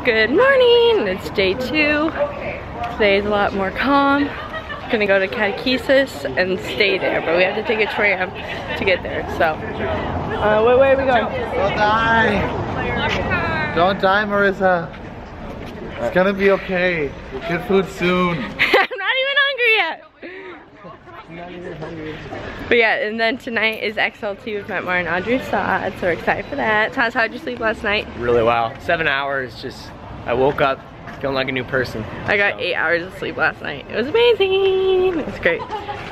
Good morning, it's day 2. Today is a lot more calm. Gonna go to catechesis and stay there, but we have to take a tram to get there, so. Where are we going? Don't die! Don't die, Marissa. It's gonna be okay. We'll get food soon. I'm not even hungry yet. But yeah, and then tonight is XLT with Matt Moore and Audrey Saad, so we're excited for that. Taz, how'd you sleep last night? Really well. 7 hours, just, I woke up feeling like a new person. I got 8 hours of sleep last night. It was amazing. It was great.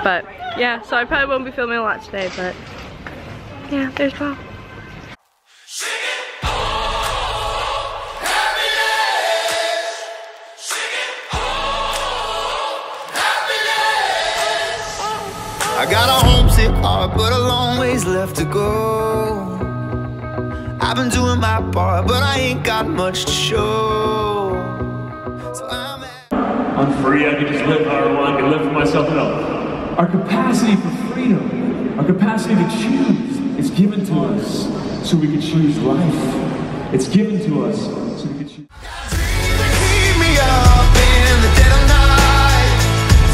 But yeah, so I probably won't be filming a lot today, but yeah, there's Paul. I got a homesick heart, but a long ways left to go. I've been doing my part, but I ain't got much to show. So I'm free, I can just live how I want, I can live for myself. No. Our capacity for freedom, our capacity to choose, is given to us so we can choose life. It's given to us so we can choose. keep me up in the dead of night,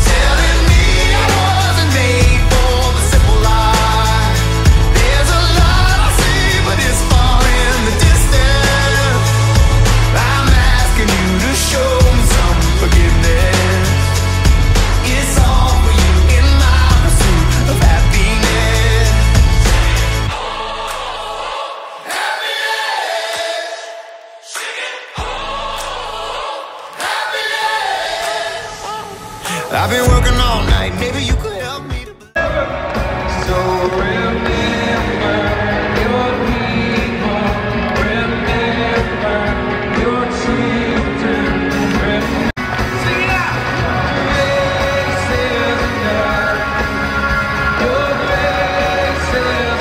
telling me I wasn't made for the simple life. There's a lot I see, but it's far in the distance. I'm asking you to show me some forgiveness. It's all for you in my pursuit of happiness. I've been working all night, maybe you could help me to believe. So remember your people, remember your children. Sing it out! Grace is enough. Your grace is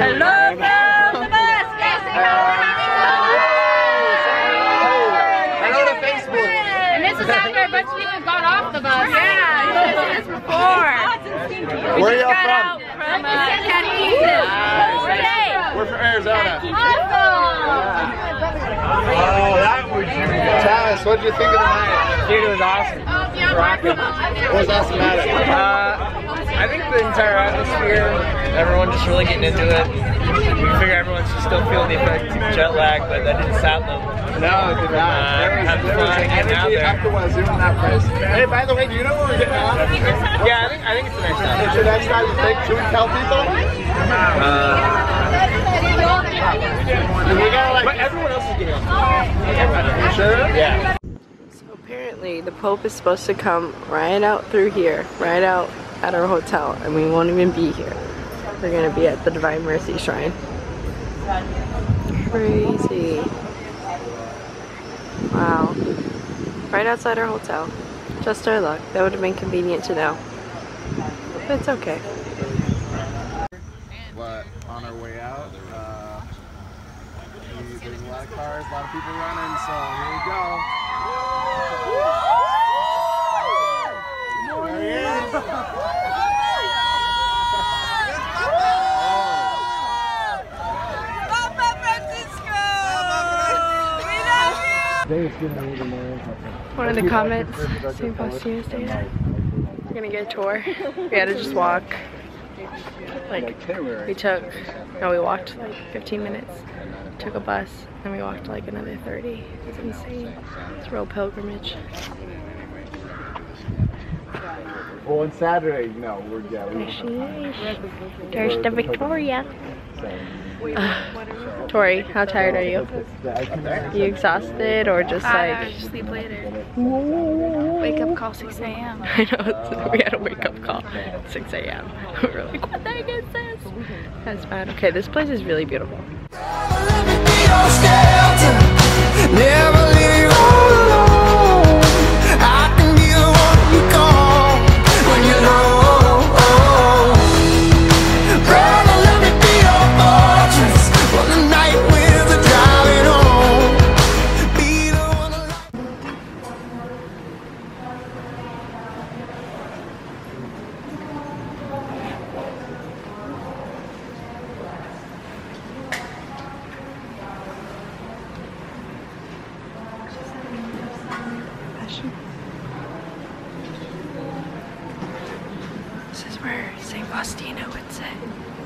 Hello from the bus! Hello to Facebook. And this is after a bunch of people got off the bus. Yeah, you should have seen this before. Where y'all Got out from? from catechesis. Today. We're from Arizona. Awesome! Oh, that was you. Taz, what did you think of the night? Dude, it was awesome. Rocking. What was awesome about it? I think the entire atmosphere, everyone just really getting into it. We figure everyone's just still feeling the effects of jet lag, but that didn't stop them. No, it did not. Having There was fun, an getting out energy there. afterwards in that place. Hey, by the way, do you know where we're getting off? Yeah, I think it's the next time. It's the next time you think. Should we tell people? We gotta like. But everyone else is getting off. You sure? Yeah. So apparently the Pope is supposed to come right out through here, right out at our hotel, and we won't even be here. We're gonna be at the Divine Mercy Shrine. crazy. Wow. Right outside our hotel. Just our luck. That would have been convenient to know. But it's okay. But on our way out, there's a lot of cars, a lot of people running, so here we go. There he is. One of the comments, St. Faustina's Day. We're gonna get a tour. We had to just walk. Like, we walked like 15 minutes, took a bus, and we walked like another 30. It's insane. It's a real pilgrimage. Well, on Saturday, no, we're There she is. There's the Victoria. Tori, how tired are you? You exhausted or just like... sleep later. Wake up call 6 a.m. I know, we had a wake up call at 6 a.m. We were like, what the heck is this? That's bad. Okay, this place is really beautiful. Never leave you all alone. I can be the one you call when you're low. Brother, let me be your fortress for the night winds are driving home. Be the one alive. This is where St. Faustina would sit,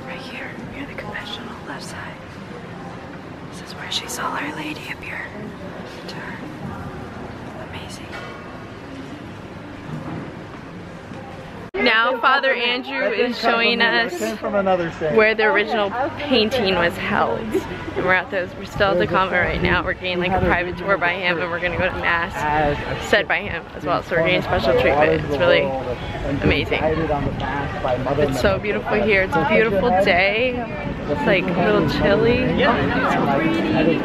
right here, near the confessional, left side. This is where she saw Our Lady appear to her. Amazing. Now Father Andrew is showing us where the original painting was held. And we're still at the convent right now. We're getting like a private tour by him, and we're gonna go to mass said by him as well. So we're getting special treatment. It's really amazing. It's so beautiful here. It's a beautiful day. It's like a little chilly. Oh, it's pretty.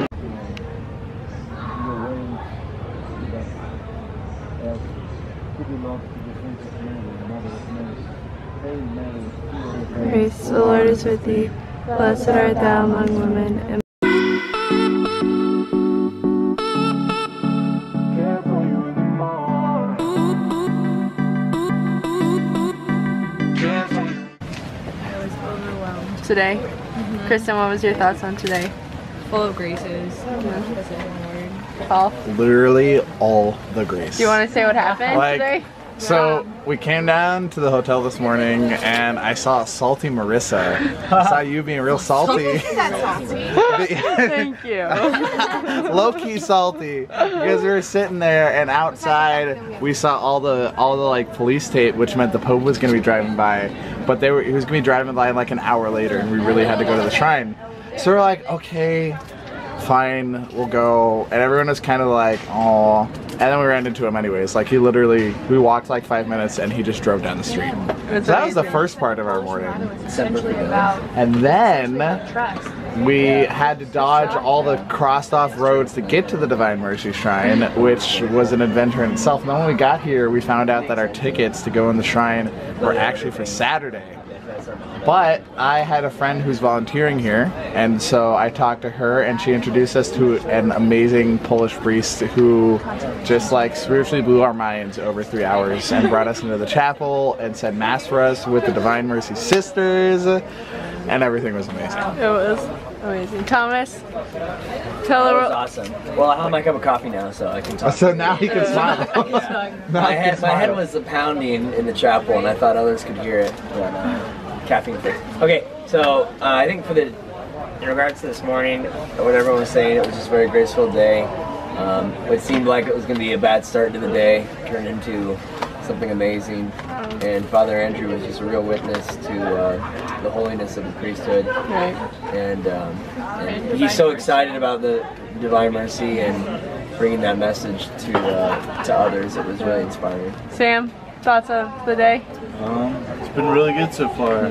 Praise the Lord is with thee. Blessed art thou among women. And today. Kristen, what was your thoughts on today? Full of graces. Paul? Literally all the grace. Do you want to say what happened today? So we came down to the hotel this morning and I saw salty Marissa. I saw you being real salty. Thank you. Low-key salty because we were sitting there and outside we saw all the like police tape, which meant the Pope was gonna be driving by, but he was gonna be driving by like an hour later and we really had to go to the shrine. So we're like, okay, fine, we'll go. And everyone was kind of like, oh. And then we ran into him anyways. Like, we walked like 5 minutes and he just drove down the street. So that was the first part of our morning. And then we had to dodge all the crossed off roads to get to the Divine Mercy Shrine, which was an adventure in itself. And then when we got here, we found out that our tickets to go in the shrine were actually for Saturday. But I had a friend who's volunteering here, and so I talked to her and she introduced us to an amazing Polish priest who just like spiritually blew our minds over 3 hours and brought us into the chapel and said mass for us with the Divine Mercy Sisters, and everything was amazing. It was amazing. Thomas, tell her what. Awesome. Well, I have my cup of coffee now, so I can talk. So now he can smile. My head was pounding in the chapel, and I thought others could hear it, but caffeine fix. Okay, so I think in regards to this morning, what everyone was saying, it was just a very graceful day. It seemed like it was going to be a bad start to the day, turned into something amazing. And Father Andrew was just a real witness to the holiness of the priesthood. Right. And he's so excited about the Divine Mercy and bringing that message to others. It was really inspiring. Sam, thoughts of the day? It's been really good so far.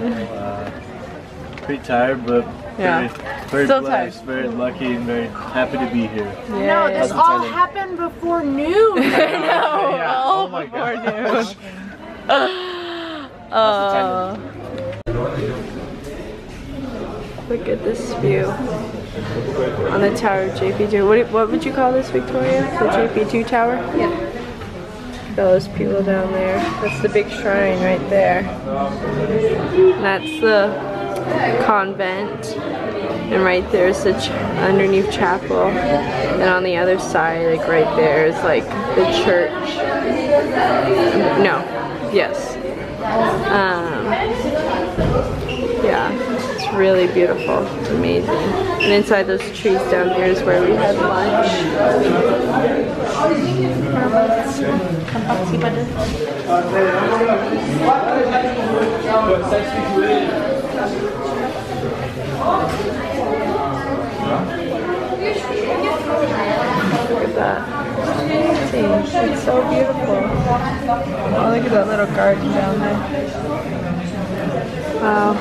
Pretty tired, but Yeah. Very Still blessed, tired. very lucky, and very happy to be here. Yeah. No, this all happened before noon. I know. Yeah. All Oh my before gosh. noon. Look at this view on the tower of JP2. What would you call this, Victoria? The JP2 tower? Yeah. Those people down there. That's the big shrine right there. And that's the convent. And right there is the underneath chapel. And on the other side, like right there, is like the church. No. Yes. Yeah. It's really beautiful. It's amazing. And inside those trees down there is where we had lunch. Look at that. It's amazing. It's so beautiful. Oh, look at that little garden down there. Wow.